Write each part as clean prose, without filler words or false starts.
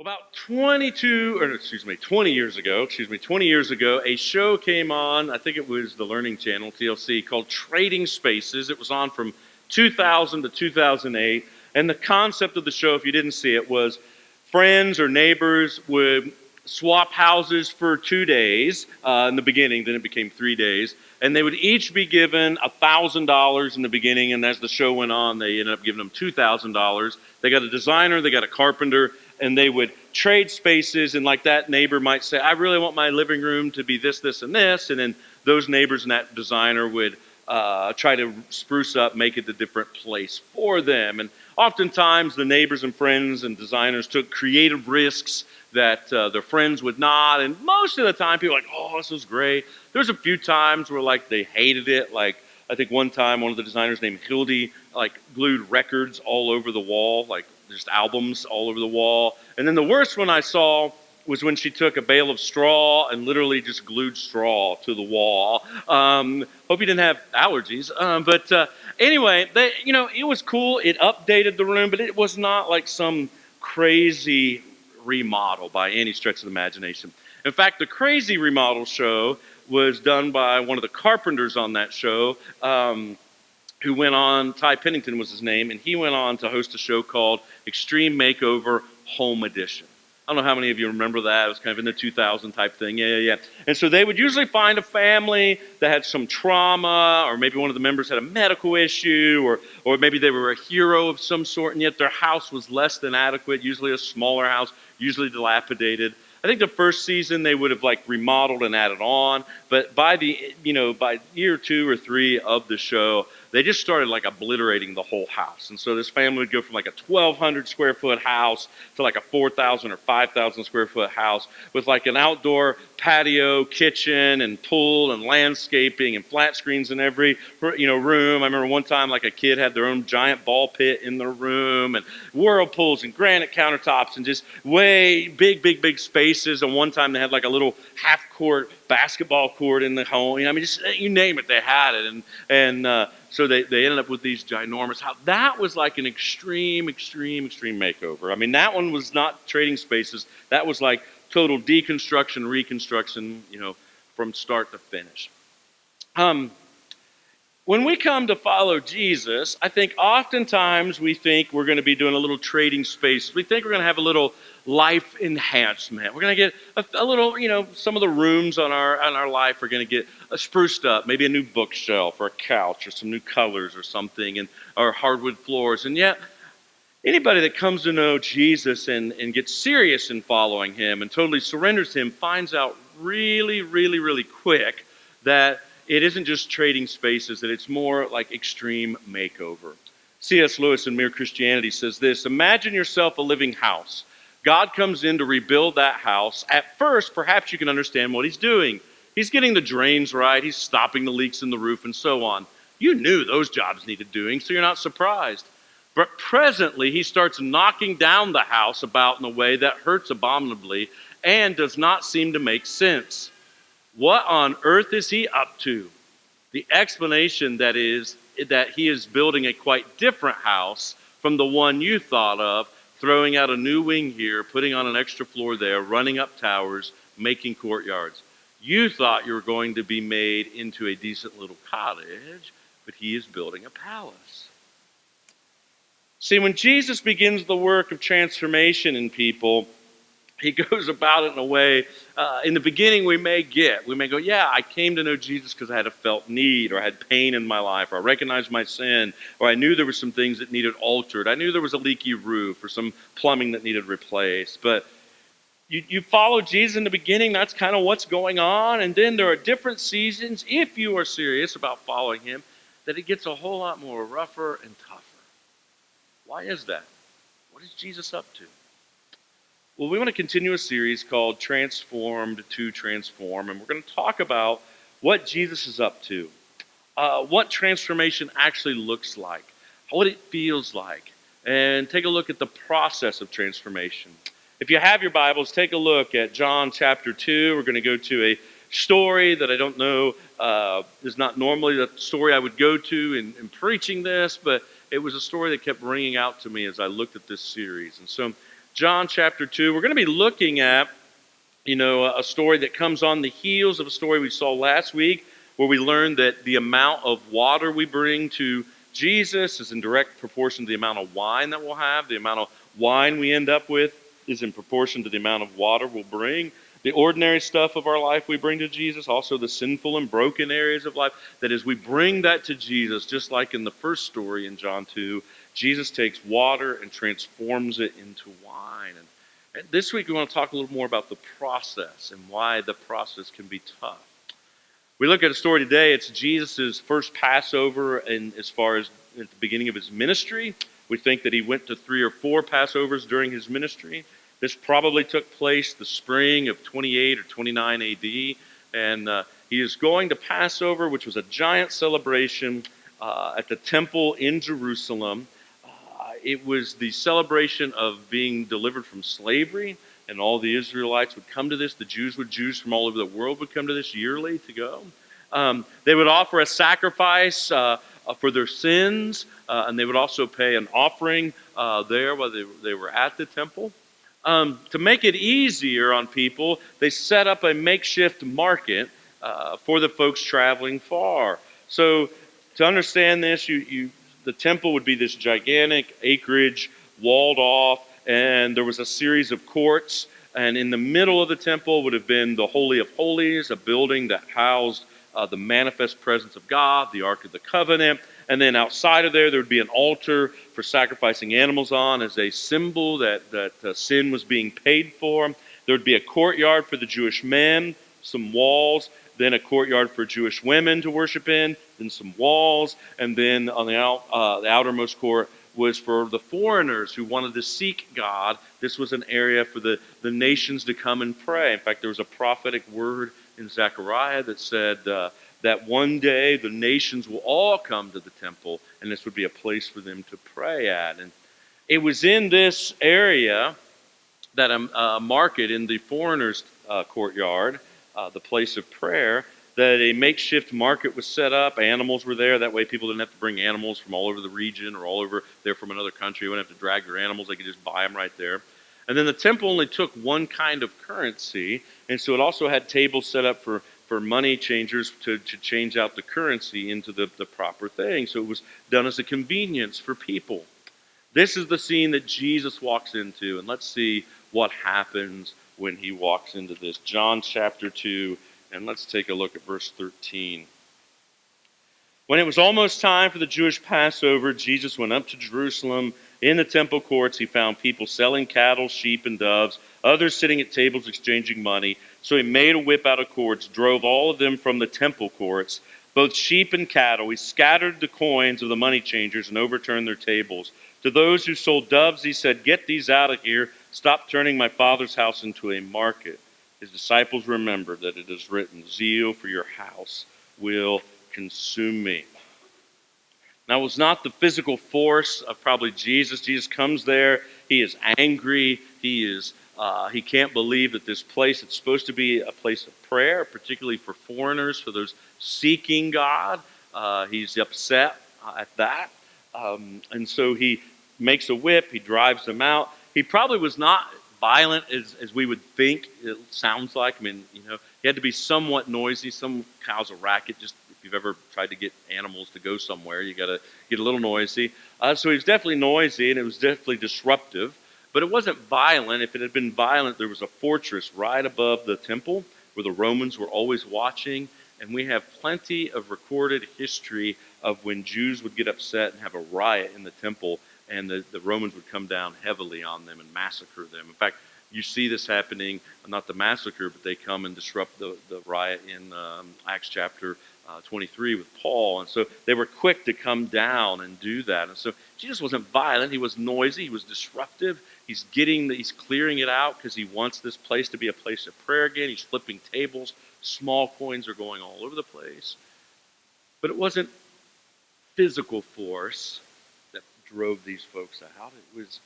About 20 years ago, 20 years ago, a show came on, I think it was the Learning Channel, TLC, called Trading Spaces. It was on from 2000 to 2008. And the concept of the show, if you didn't see it, was friends or neighbors would swap houses for 2 days in the beginning, then it became 3 days. And they would each be given $1,000 in the beginning, and as the show went on, they ended up giving them $2,000. They got a designer, they got a carpenter, and they would trade spaces, and like that neighbor might say, I really want my living room to be this, this, and this, and then those neighbors and that designer would try to spruce up, make it a different place for them. And oftentimes the neighbors and friends and designers took creative risks that their friends would not, and most of the time people were like, oh, this is great. There's a few times where like they hated it, like I think one time one of the designers named Hildy like glued records all over the wall, like just albums all over the wall. And then the worst one I saw was when she took a bale of straw and literally just glued straw to the wall. Hope you didn't have allergies. But anyway, it was cool. It updated the room, but it was not like some crazy remodel by any stretch of the imagination. In fact, the crazy remodel show was done by one of the carpenters on that show, who went on, Ty Pennington was his name, and he went on to host a show called Extreme Makeover Home Edition. I don't know how many of you remember that. It was kind of in the 2000 type thing. Yeah. And so they would usually find a family that had some trauma, or maybe one of the members had a medical issue, or maybe they were a hero of some sort, and yet their house was less than adequate, usually a smaller house, usually dilapidated. I think the first season they would have like remodeled and added on, but by by year 2 or 3 of the show, they just started like obliterating the whole house. And so this family would go from like a 1,200 square foot house to like a 4,000 or 5,000 square foot house with like an outdoor patio, kitchen, and pool, and landscaping, and flat screens in every room. I remember one time like a kid had their own giant ball pit in their room, and whirlpools and granite countertops, and just way big spaces. And one time they had like a little half-court basketball court in the home. Just you name it, they had it. And so they ended up with these ginormous houses. That was like an extreme makeover. That one was not trading spaces. That was like total deconstruction, reconstruction, from start to finish. When we come to follow Jesus, I think oftentimes we think we're going to be doing a little trading space. We think we're going to have a little life enhancement. We're going to get a little, some of the rooms on our life are going to get spruced up, maybe a new bookshelf or a couch or some new colors or something, or hardwood floors. And yet, anybody that comes to know Jesus and gets serious in following him and totally surrenders to him finds out really quick that it isn't just trading spaces, that it's more like extreme makeover. C.S. Lewis in Mere Christianity says this: imagine yourself a living house. God comes in to rebuild that house. At first, perhaps you can understand what he's doing. He's getting the drains right, he's stopping the leaks in the roof, and so on. You knew those jobs needed doing, so you're not surprised. But presently, he starts knocking down the house about in a way that hurts abominably and does not seem to make sense. What on earth is he up to? The explanation that is that he is building a quite different house from the one you thought of, throwing out a new wing here, putting on an extra floor there, running up towers, making courtyards. You thought you were going to be made into a decent little cottage, but he is building a palace. See, when Jesus begins the work of transformation in people, he goes about it in a way, in the beginning we may go, yeah, I came to know Jesus because I had a felt need, or I had pain in my life, or I recognized my sin, or I knew there were some things that needed altered. I knew there was a leaky roof or some plumbing that needed replaced. But you follow Jesus in the beginning, that's kind of what's going on. And then there are different seasons, if you are serious about following him, that it gets a whole lot more rougher and tougher. Why is that? What is Jesus up to? Well, we want to continue a series called Transformed to Transform, and we're going to talk about what Jesus is up to, what transformation actually looks like, what it feels like, and take a look at the process of transformation. If you have your Bibles, take a look at John chapter 2. We're going to go to a story that I don't know is not normally the story I would go to in preaching this, but it was a story that kept ringing out to me as I looked at this series. And so John chapter 2. We're going to be looking at, a story that comes on the heels of a story we saw last week, where we learned that the amount of water we bring to Jesus is in direct proportion to the amount of wine that we'll have. The amount of wine we end up with is in proportion to the amount of water we'll bring. The ordinary stuff of our life we bring to Jesus, also the sinful and broken areas of life, that as we bring that to Jesus, just like in the first story in John 2, Jesus takes water and transforms it into wine. And this week we want to talk a little more about the process and why the process can be tough. We look at a story today. It's Jesus' first Passover, and as far as at the beginning of his ministry, we think that he went to 3 or 4 Passovers during his ministry. This probably took place the spring of 28 or 29 AD, and he is going to Passover, which was a giant celebration at the temple in Jerusalem. It was the celebration of being delivered from slavery, and all the Israelites would come to this. The Jews from all over the world would come to this yearly to go. They would offer a sacrifice for their sins, and they would also pay an offering there while they were at the temple. To make it easier on people, they set up a makeshift market for the folks traveling far. So to understand this, the temple would be this gigantic acreage, walled off, and there was a series of courts. And in the middle of the temple would have been the Holy of Holies, a building that housed the manifest presence of God, the Ark of the Covenant. And then outside of there would be an altar for sacrificing animals on as a symbol that sin was being paid for. There would be a courtyard for the Jewish men, some walls, then a courtyard for Jewish women to worship in, then some walls, and then on the outermost court was for the foreigners who wanted to seek God. This was an area for the nations to come and pray. In fact, there was a prophetic word in Zechariah that said that one day the nations will all come to the temple, and this would be a place for them to pray at. And it was in this area that a market in the foreigners' courtyard, the place of prayer, that a makeshift market was set up. Animals were there. That way people didn't have to bring animals from all over the region or all over there from another country. You wouldn't have to drag their animals. They could just buy them right there. And then the temple only took one kind of currency, and so it also had tables set up for money changers to change out the currency into the proper thing. So it was done as a convenience for people. This is the scene that Jesus walks into, and let's see what happens when he walks into this. John chapter 2, and let's take a look at verse 13. When it was almost time for the Jewish Passover, Jesus went up to Jerusalem. In the temple courts, he found people selling cattle, sheep, and doves, others sitting at tables exchanging money. So he made a whip out of cords, drove all of them from the temple courts, both sheep and cattle. He scattered the coins of the money changers and overturned their tables. To those who sold doves, he said, "Get these out of here. Stop turning my Father's house into a market." His disciples remembered that it is written, "Zeal for your house will consume me." Now, it was not the physical force of probably Jesus. Jesus comes there. He is angry. He can't believe that this place, it's supposed to be a place of prayer, particularly for foreigners, for those seeking God. He's upset at that. And so he makes a whip. He drives them out. He probably was not violent as we would think it sounds like. I mean, he had to be somewhat noisy. Some cause a racket. Just if you've ever tried to get animals to go somewhere, you got to get a little noisy. So he was definitely noisy, and it was definitely disruptive. But it wasn't violent. If it had been violent, there was a fortress right above the temple where the Romans were always watching. And we have plenty of recorded history of when Jews would get upset and have a riot in the temple, and the Romans would come down heavily on them and massacre them. In fact, you see this happening, not the massacre, but they come and disrupt the riot in Acts chapter 23 with Paul. And so they were quick to come down and do that. And so Jesus wasn't violent. He was noisy. He was disruptive. He's clearing it out because he wants this place to be a place of prayer again. He's flipping tables. Small coins are going all over the place. But it wasn't physical force that drove these folks out. It was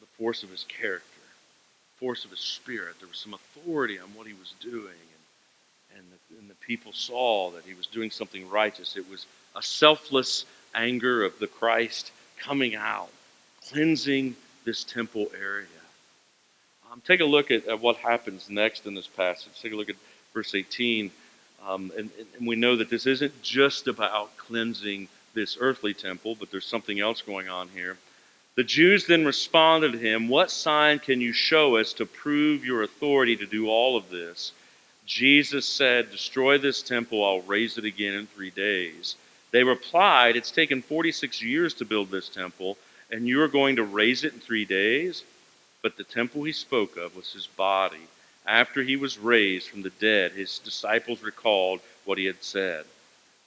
the force of his character, force of his spirit. There was some authority on what he was doing, and the people saw that he was doing something righteous. It was a selfless anger of the Christ coming out, cleansing this temple area. Take a look at what happens next in this passage. Take a look at verse 18. And we know that this isn't just about cleansing this earthly temple, but there's something else going on here. The Jews then responded to him, "What sign can you show us to prove your authority to do all of this?" Jesus said, "Destroy this temple, I'll raise it again in 3 days." They replied, "It's taken 46 years to build this temple, and you are going to raise it in 3 days?" But the temple he spoke of was his body. After he was raised from the dead, his disciples recalled what he had said.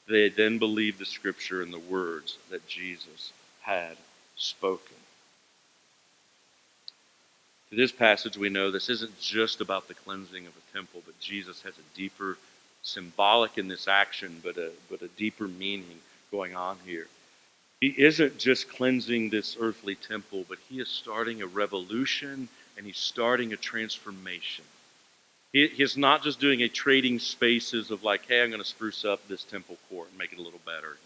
They then believed the scripture and the words that Jesus had spoken. To this passage, we know this isn't just about the cleansing of a temple, but Jesus has a deeper symbolic in this action, but a deeper meaning going on here. He isn't just cleansing this earthly temple, but he is starting a revolution and he's starting a transformation. He's not just doing a trading spaces of like, hey, I'm going to spruce up this temple court and make it a little better.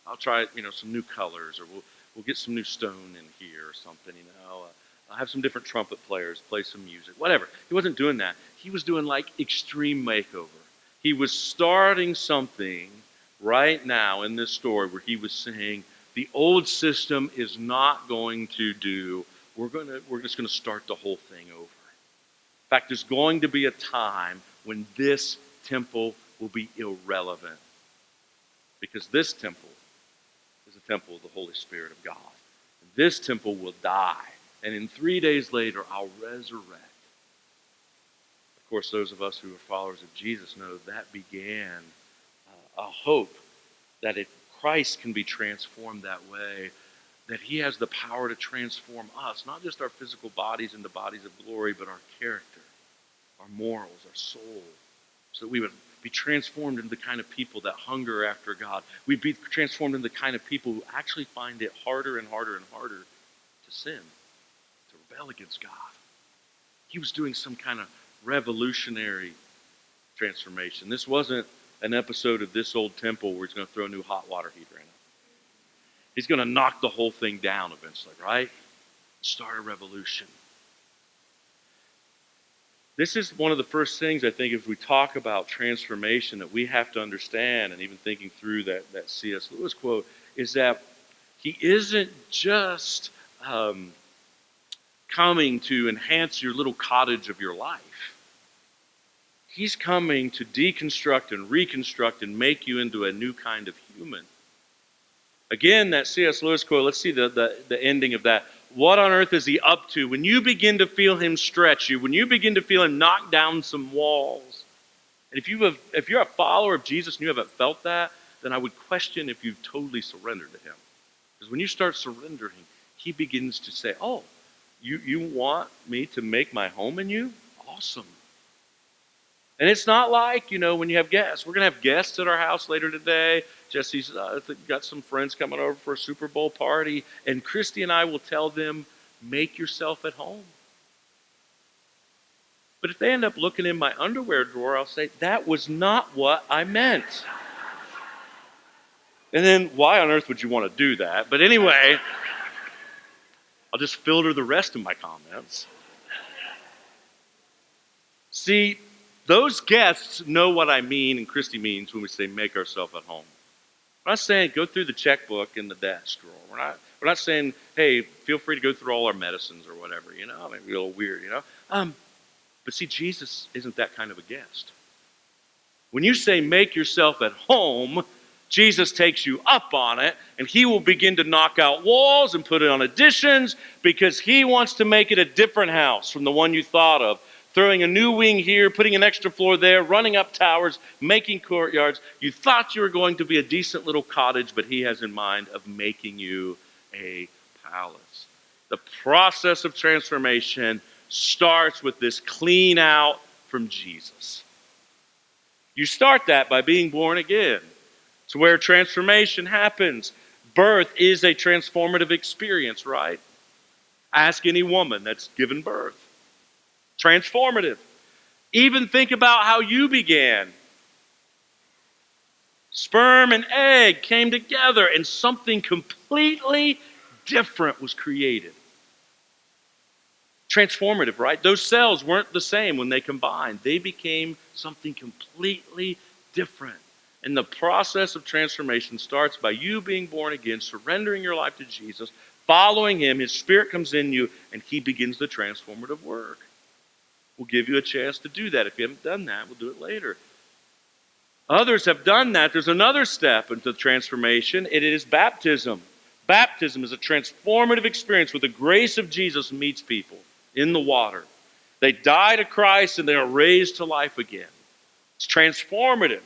I'll try, some new colors, or we'll get some new stone in here or something. I'll have some different trumpet players play some music, whatever. He wasn't doing that. He was doing like extreme makeover. He was starting something right now in this story where he was saying the old system is not going to do. We're just going to start the whole thing over. In fact, there's going to be a time when this temple will be irrelevant, because this temple is a temple of the Holy Spirit of God. And this temple will die, and in 3 days later, I'll resurrect. Of course, those of us who are followers of Jesus know that began a hope that if Christ can be transformed that way, that he has the power to transform us, not just our physical bodies into bodies of glory, but our character, our morals, our soul, so that we would be transformed into the kind of people that hunger after God. We'd be transformed into the kind of people who actually find it harder and harder and harder to sin, to rebel against God. He was doing some kind of revolutionary transformation. This wasn't an episode of This Old Temple where he's going to throw a new hot water heater in it. He's going to knock the whole thing down eventually, right? Start a revolution. This is one of the first things, I think, if we talk about transformation, that we have to understand, and even thinking through that C.S. Lewis quote, is that he isn't just coming to enhance your little cottage of your life. He's coming to deconstruct and reconstruct and make you into a new kind of human. Again, that C.S. Lewis quote, let's see the ending of that. What on earth is he up to? When you begin to feel him stretch you, when you begin to feel him knock down some walls, and if you're a follower of Jesus and you haven't felt that, then I would question if you've totally surrendered to him. Because when you start surrendering, he begins to say, oh, you want me to make my home in you? Awesome. And it's not like, when you have guests. We're going to have guests at our house later today. Jesse's got some friends coming over for a Super Bowl party. And Christy and I will tell them, make yourself at home. But if they end up looking in my underwear drawer, I'll say, that was not what I meant. And then why on earth would you want to do that? But anyway, I'll just filter the rest of my comments. See, those guests know what I mean and Christy means when we say make ourselves at home. We're not saying go through the checkbook in the desk drawer. We're not saying, hey, feel free to go through all our medicines or whatever, Maybe a little weird, But see, Jesus isn't that kind of a guest. When you say make yourself at home, Jesus takes you up on it, and he will begin to knock out walls and put it on additions, because he wants to make it a different house from the one you thought of. Throwing a new wing here, putting an extra floor there, running up towers, making courtyards. You thought you were going to be a decent little cottage, but he has in mind of making you a palace. The process of transformation starts with this clean out from Jesus. You start that by being born again. It's where transformation happens. Birth is a transformative experience, right? Ask any woman that's given birth. Transformative. Even think about how you began. Sperm and egg came together and something completely different was created. Transformative, right? Those cells weren't the same when they combined. They became something completely different. And the process of transformation starts by you being born again, surrendering your life to Jesus, following him. His Spirit comes in you, and he begins the transformative work. We'll give you a chance to do that. If you haven't done that, we'll do it later. Others have done that. There's another step into transformation. It is baptism. Baptism is a transformative experience where the grace of Jesus meets people in the water. They die to Christ and they are raised to life again. It's transformative.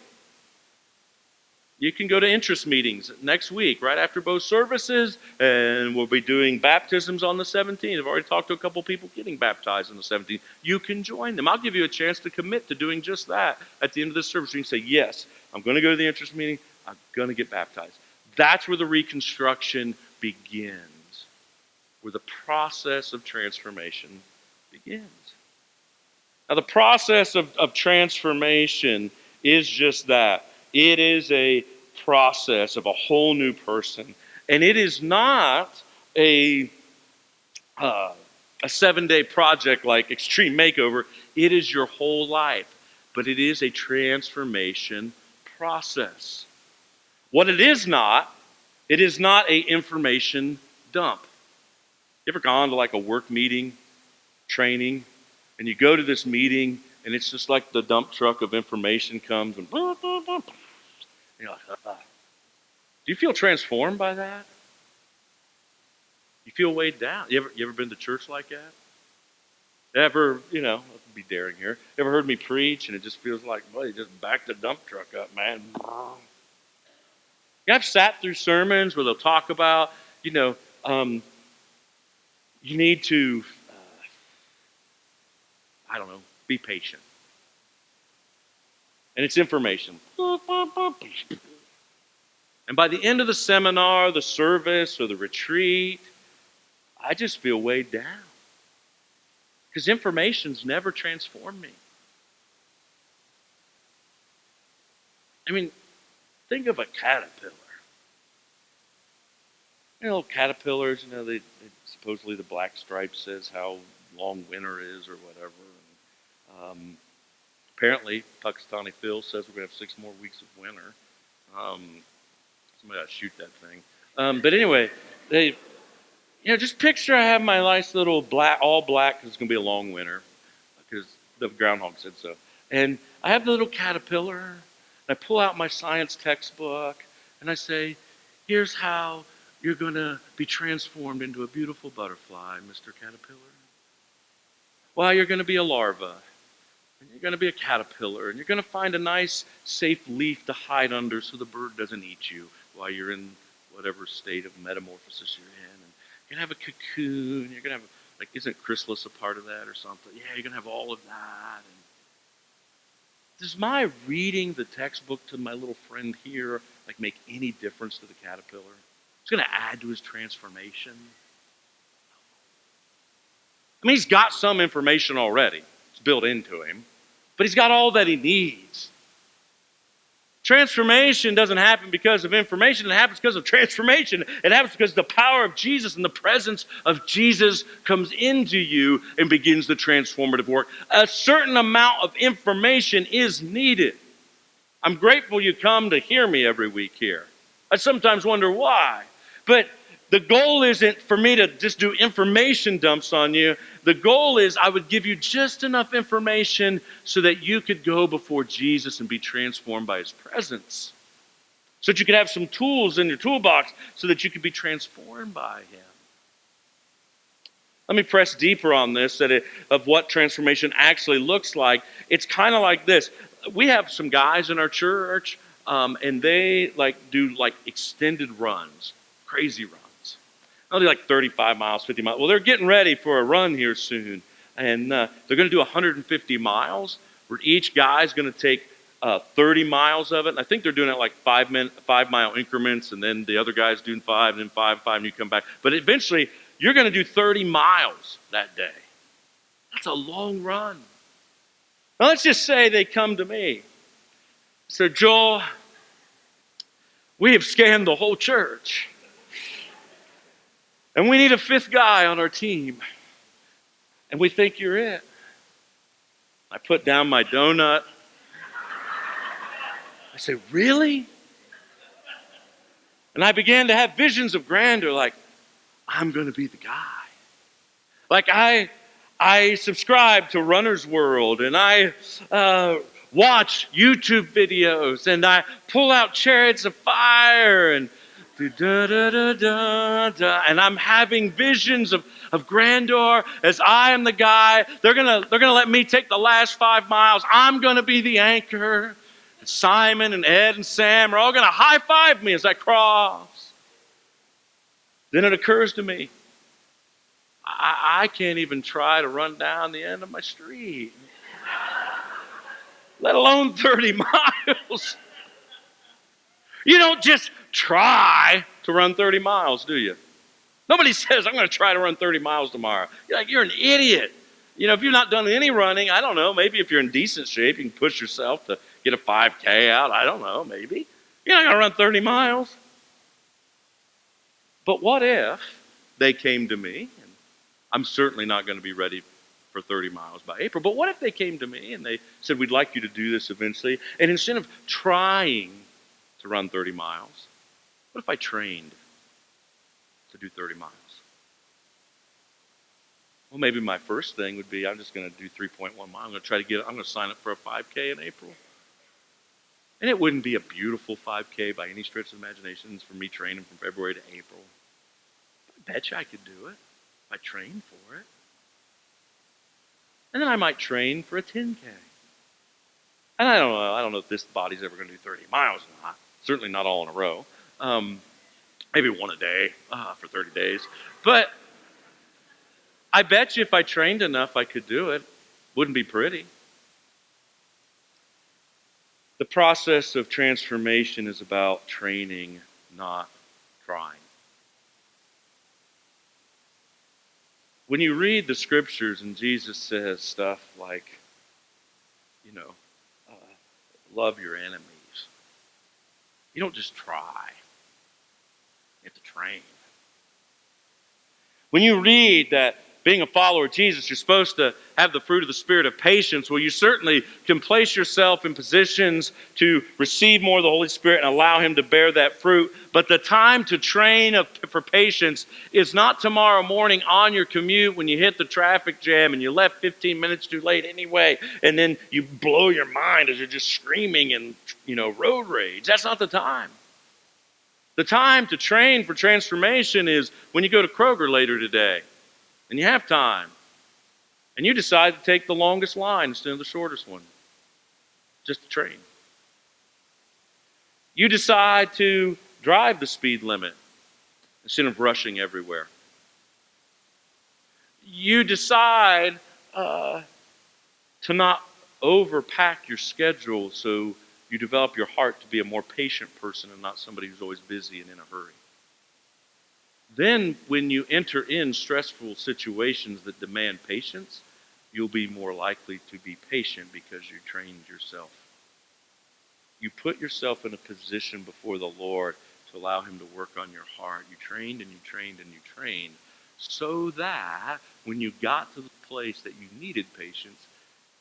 You can go to interest meetings next week, right after both services, and we'll be doing baptisms on the 17th. I've already talked to a couple people getting baptized on the 17th. You can join them. I'll give you a chance to commit to doing just that at the end of this service. You can say, yes, I'm going to go to the interest meeting. I'm going to get baptized. That's where the reconstruction begins, where the process of transformation begins. Now, the process of transformation is just that. It is a process of a whole new person. And it is not a 7-day project like Extreme Makeover. It is your whole life. But it is a transformation process. What it is not an information dump. You ever gone to like a work meeting, training, and you go to this meeting and it's just like the dump truck of information comes and blah, blah, blah. You're like, do you feel transformed by that? You feel weighed down? You ever been to church like that? Ever, I'll be daring here. Ever heard me preach and it just feels like, well, you just backed the dump truck up, man. I've sat through sermons where they'll talk about, you need to, be patient. And it's information. And by the end of the seminar, the service, or the retreat, I just feel weighed down. Because information's never transformed me. I mean, think of a caterpillar. Caterpillars, they supposedly the black stripe says how long winter is or whatever. Apparently, Pakistani Phil says we're going to have 6 more weeks of winter. Somebody got to shoot that thing. But anyway, just picture I have my nice little all black, because it's going to be a long winter, because the groundhog said so. And I have the little caterpillar, and I pull out my science textbook, and I say, here's how you're going to be transformed into a beautiful butterfly, Mr. Caterpillar. Well, you're going to be a larva, and you're going to be a caterpillar, and you're going to find a nice, safe leaf to hide under so the bird doesn't eat you while you're in whatever state of metamorphosis you're in. And you're going to have a cocoon. You're going to have, isn't chrysalis a part of that or something? Yeah, you're going to have all of that. And does my reading the textbook to my little friend here make any difference to the caterpillar? It's going to add to his transformation. I mean, he's got some information already. It's built into him. But he's got all that he needs. Transformation doesn't happen because of information. It happens because of transformation. It happens because the power of Jesus and the presence of Jesus comes into you and begins the transformative work. A certain amount of information is needed. I'm grateful you come to hear me every week here. I sometimes wonder why. But the goal isn't for me to just do information dumps on you. The goal is I would give you just enough information so that you could go before Jesus and be transformed by his presence. So that you could have some tools in your toolbox so that you could be transformed by him. Let me press deeper on this of what transformation actually looks like. It's kind of like this. We have some guys in our church, and they do extended runs, crazy runs. They'll do 35 miles, 50 miles. Well, they're getting ready for a run here soon. And they're going to do 150 miles, where each guy's going to take 30 miles of it. And I think they're doing it 5-mile increments, and then the other guy's doing 5, and then 5, and you come back. But eventually, you're going to do 30 miles that day. That's a long run. Now, let's just say they come to me. So, Joel, we have scanned the whole church. And we need a 5th guy on our team. And we think you're it. I put down my donut. I say, really? And I began to have visions of grandeur, like, I'm going to be the guy. Like I subscribe to Runner's World, and I watch YouTube videos, and I pull out Chariots of Fire, and da da da da da, and I'm having visions of grandeur as I am the guy. They're gonna let me take the last 5 miles. I'm gonna be the anchor. And Simon and Ed and Sam are all gonna high five me as I cross. Then it occurs to me, I can't even try to run down the end of my street, let alone 30 miles. You don't just try to run 30 miles, do you? Nobody says, I'm going to try to run 30 miles tomorrow. You're an idiot. If you've not done any running, I don't know, maybe if you're in decent shape, you can push yourself to get a 5K out. I don't know, maybe. You're not going to run 30 miles. But what if they came to me, and I'm certainly not going to be ready for 30 miles by April, but what if they came to me and they said, we'd like you to do this eventually, and instead of trying to run 30 miles, what if I trained to do 30 miles? Well, maybe my first thing would be, I'm just going to do 3.1 miles. I'm going to sign up for a 5K in April. And it wouldn't be a beautiful 5K by any stretch of the imagination. It's for me training from February to April. I bet you I could do it if I trained for it. And then I might train for a 10K. And I don't know if this body's ever going to do 30 miles or not. Certainly not all in a row. Maybe one a day for 30 days. But I bet you if I trained enough, I could do it. Wouldn't be pretty. The process of transformation is about training, not trying. When you read the scriptures and Jesus says stuff like, love your enemies, you don't just try. You have to train. When you read that being a follower of Jesus, you're supposed to have the fruit of the Spirit of patience, well, you certainly can place yourself in positions to receive more of the Holy Spirit and allow Him to bear that fruit. But the time to train for patience is not tomorrow morning on your commute when you hit the traffic jam and you left 15 minutes too late anyway, and then you blow your mind as you're just screaming and, road rage. That's not the time. The time to train for transformation is when you go to Kroger later today. And you have time. And you decide to take the longest line instead of the shortest one. Just to train. You decide to drive the speed limit instead of rushing everywhere. You decide to not overpack your schedule so you develop your heart to be a more patient person and not somebody who's always busy and in a hurry. Then when you enter in stressful situations that demand patience, you'll be more likely to be patient because you trained yourself. You put yourself in a position before the Lord to allow Him to work on your heart. You trained and you trained and you trained so that when you got to the place that you needed patience,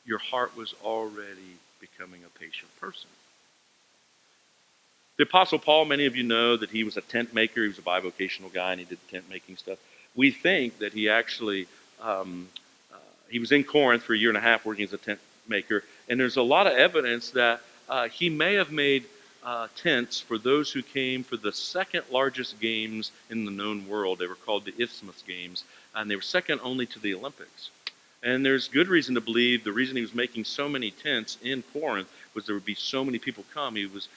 your heart was already becoming a patient person. The Apostle Paul, many of you know that he was a tent maker. He was a bivocational guy, and he did tent making stuff. We think that he actually, he was in Corinth for a year and a half working as a tent maker. And there's a lot of evidence that he may have made tents for those who came for the second largest games in the known world. They were called the Isthmus Games, and they were second only to the Olympics. And there's good reason to believe the reason he was making so many tents in Corinth was there would be so many people come. He was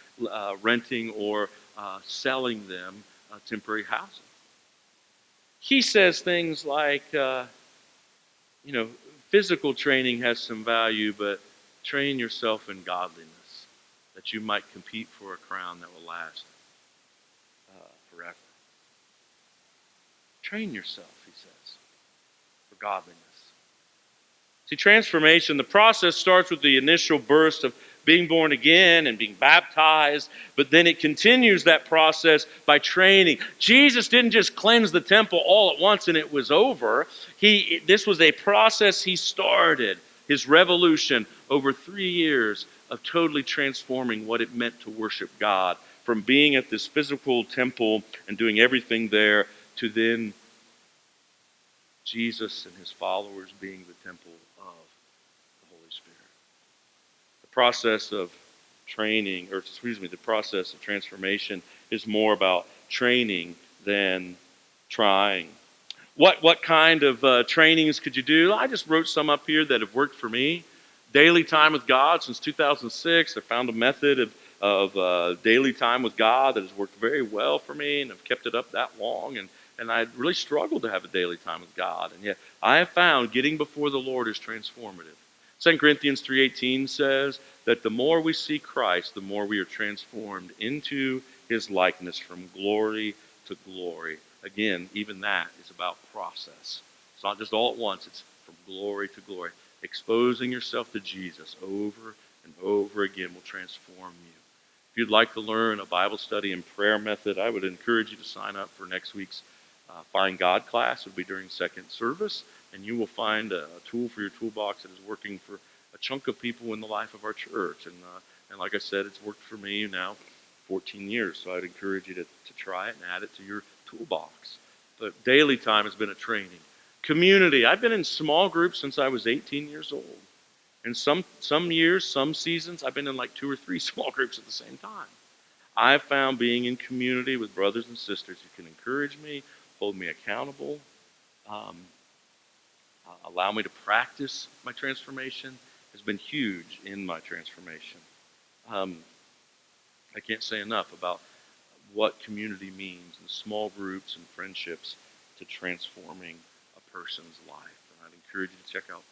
renting or selling them temporary housing. He says things like, physical training has some value, but train yourself in godliness, that you might compete for a crown that will last forever. Train yourself, he says, for godliness. See, transformation, the process starts with the initial burst of being born again and being baptized, but then it continues that process by training. Jesus didn't just cleanse the temple all at once and it was over. This was a process he started, his revolution over 3 years of totally transforming what it meant to worship God, from being at this physical temple and doing everything there to then Jesus and his followers being the temple of the Holy Spirit. The process of the process of transformation is more about training than trying. What kind of trainings could you do? I just wrote some up here that have worked for me. Daily time with God since 2006. I found a method of daily time with God that has worked very well for me, and I've kept it up that long. And I really struggled to have a daily time with God. And yet I have found getting before the Lord is transformative. 2 Corinthians 3:18 says that the more we see Christ, the more we are transformed into his likeness from glory to glory. Again, even that is about process. It's not just all at once, it's from glory to glory. Exposing yourself to Jesus over and over again will transform you. If you'd like to learn a Bible study and prayer method, I would encourage you to sign up for next week's Find God class. It'll be during second service, and you will find a tool for your toolbox that is working for a chunk of people in the life of our church. And like I said, it's worked for me now 14 years, so I'd encourage you to try it and add it to your toolbox. But daily time has been a training. Community. I've been in small groups since I was 18 years old. And some years, some seasons, I've been in like 2 or 3 small groups at the same time. I've found being in community with brothers and sisters who can encourage me, hold me accountable, allow me to practice my transformation has been huge in my transformation. I can't say enough about what community means in small groups and friendships to transforming a person's life. And I'd encourage you to check out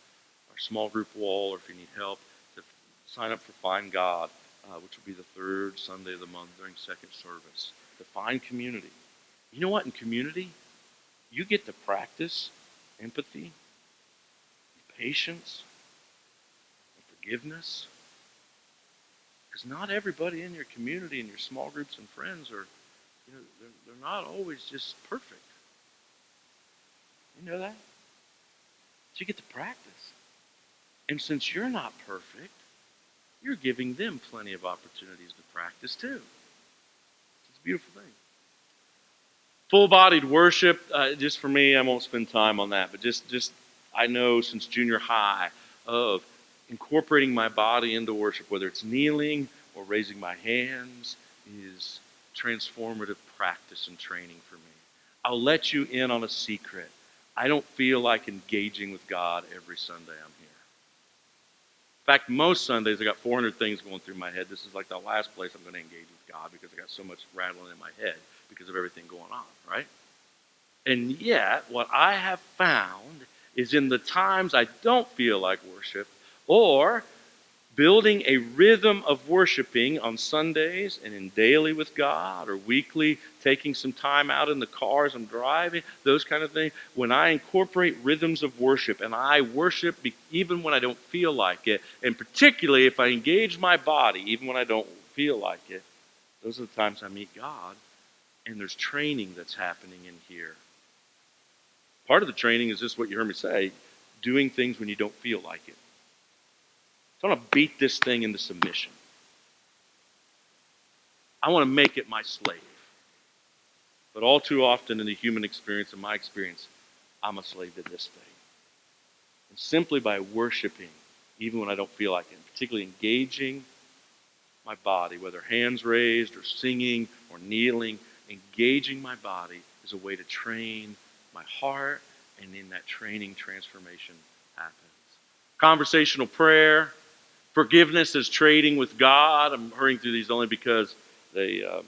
our small group wall, or if you need help, to sign up for Find God, which will be the 3rd Sunday of the month during second service. To find community. You know what? In community, you get to practice empathy, patience, and forgiveness. Because not everybody in your community and your small groups and friends are, they're not always just perfect. You know that? So you get to practice. And since you're not perfect, you're giving them plenty of opportunities to practice too. It's a beautiful thing. Full-bodied worship, just for me, I won't spend time on that, but just I know since junior high of incorporating my body into worship, whether it's kneeling or raising my hands, is transformative practice and training for me. I'll let you in on a secret. I don't feel like engaging with God every Sunday I'm here. In fact, most Sundays I got 400 things going through my head. This is like the last place I'm going to engage with God because I got so much rattling in my head because of everything going on, right? And yet, what I have found is in the times I don't feel like worship, or building a rhythm of worshiping on Sundays and in daily with God, or weekly taking some time out in the car as I'm driving, those kind of things. When I incorporate rhythms of worship and I worship even when I don't feel like it, and particularly if I engage my body even when I don't feel like it, those are the times I meet God. And there's training that's happening in here. Part of the training is just what you heard me say, doing things when you don't feel like it. So I want to beat this thing into submission. I want to make it my slave. But all too often in the human experience, in my experience, I'm a slave to this thing. And simply by worshiping, even when I don't feel like it, particularly engaging my body, whether hands raised or singing or kneeling, engaging my body is a way to train my heart, and in that training, transformation happens. Conversational prayer, forgiveness is trading with God. I'm hurrying through these only because of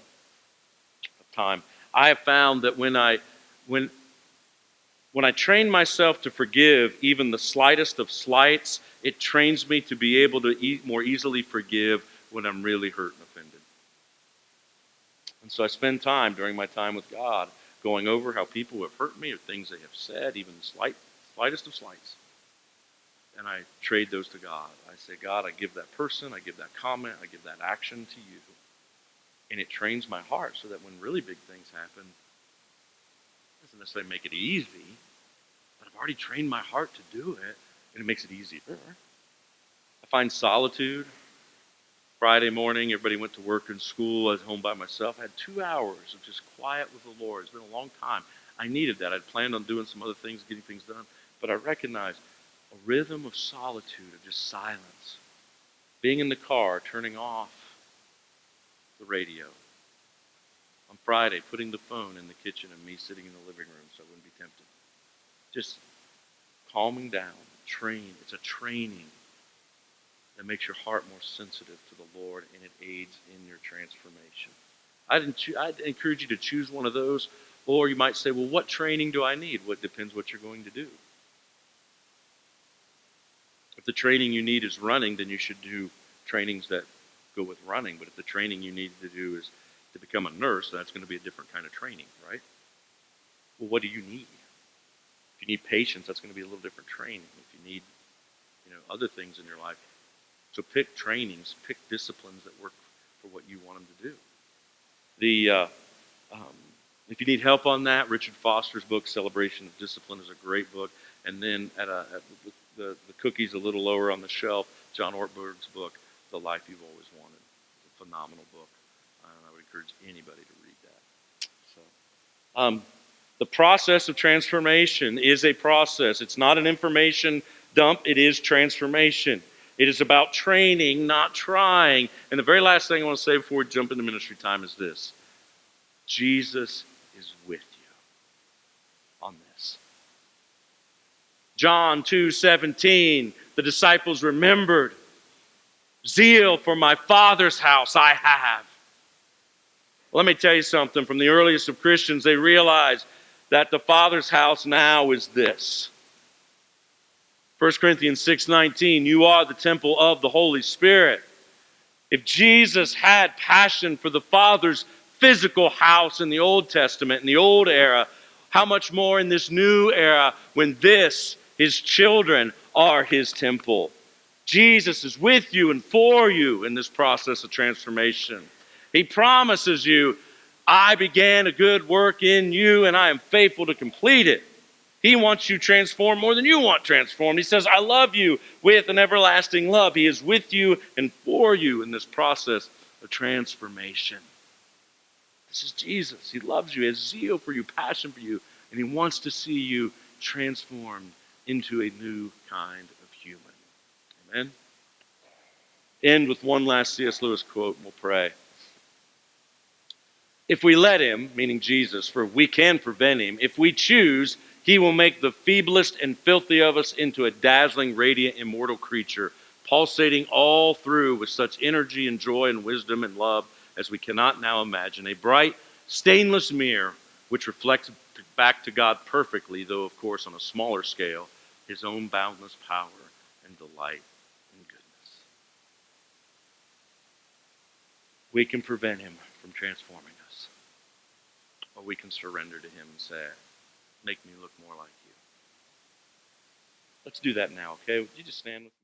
time. I have found that when I train myself to forgive even the slightest of slights, it trains me to be able to more easily forgive when I'm really hurt and offended. And so I spend time during my time with God going over how people have hurt me or things they have said, even the slightest of slights. and I trade those to God. I say, God, I give that person, I give that comment, I give that action to you. And it trains my heart so that when really big things happen, it doesn't necessarily make it easy, but I've already trained my heart to do it, and it makes it easier. I find solitude. Friday morning, everybody went to work and school. I was home by myself. I had 2 hours of just quiet with the Lord. It's been a long time. I needed that. I'd planned on doing some other things, getting things done. But I recognized a rhythm of solitude, of just silence. Being in the car, turning off the radio. On Friday, putting the phone in the kitchen and me sitting in the living room so I wouldn't be tempted. Just calming down. It's a training that makes your heart more sensitive to the Lord, and it aids in your transformation. I'd encourage you to choose one of those, or you might say, well, what training do I need? Well, it depends what you're going to do. If the training you need is running, then you should do trainings that go with running. But if the training you need to do is to become a nurse, that's going to be a different kind of training, right? Well, what do you need? If you need patience, that's going to be a little different training. If you need, other things in your life, so pick trainings, pick disciplines that work for what you want them to do. If you need help on that, Richard Foster's book, Celebration of Discipline, is a great book. And then at the cookies a little lower on the shelf, John Ortberg's book, The Life You've Always Wanted. It's a phenomenal book. I would encourage anybody to read that. The process of transformation is a process. It's not an information dump. It is transformation. It is about training, not trying. And the very last thing I want to say before we jump into ministry time is this. Jesus is with you on this. John 2:17, the disciples remembered, zeal for my Father's house I have. Let me tell you something. From the earliest of Christians, they realized that the Father's house now is this. 1 Corinthians 6:19, you are the temple of the Holy Spirit. If Jesus had passion for the Father's physical house in the Old Testament, in the old era, how much more in this new era when his children, are his temple. Jesus is with you and for you in this process of transformation. He promises you, I began a good work in you and I am faithful to complete it. He wants you transformed more than you want transformed. He says, I love you with an everlasting love. He is with you and for you in this process of transformation. This is Jesus. He loves you. He has zeal for you, passion for you, and he wants to see you transformed into a new kind of human. Amen? End with one last C.S. Lewis quote, and we'll pray. If we let him, meaning Jesus, for we can prevent him, if we choose, he will make the feeblest and filthy of us into a dazzling, radiant, immortal creature, pulsating all through with such energy and joy and wisdom and love as we cannot now imagine. A bright, stainless mirror which reflects back to God perfectly, though of course on a smaller scale, his own boundless power and delight and goodness. We can prevent him from transforming us, or we can surrender to him and say, make me look more like you. Let's do that now, okay? Would you just stand with me?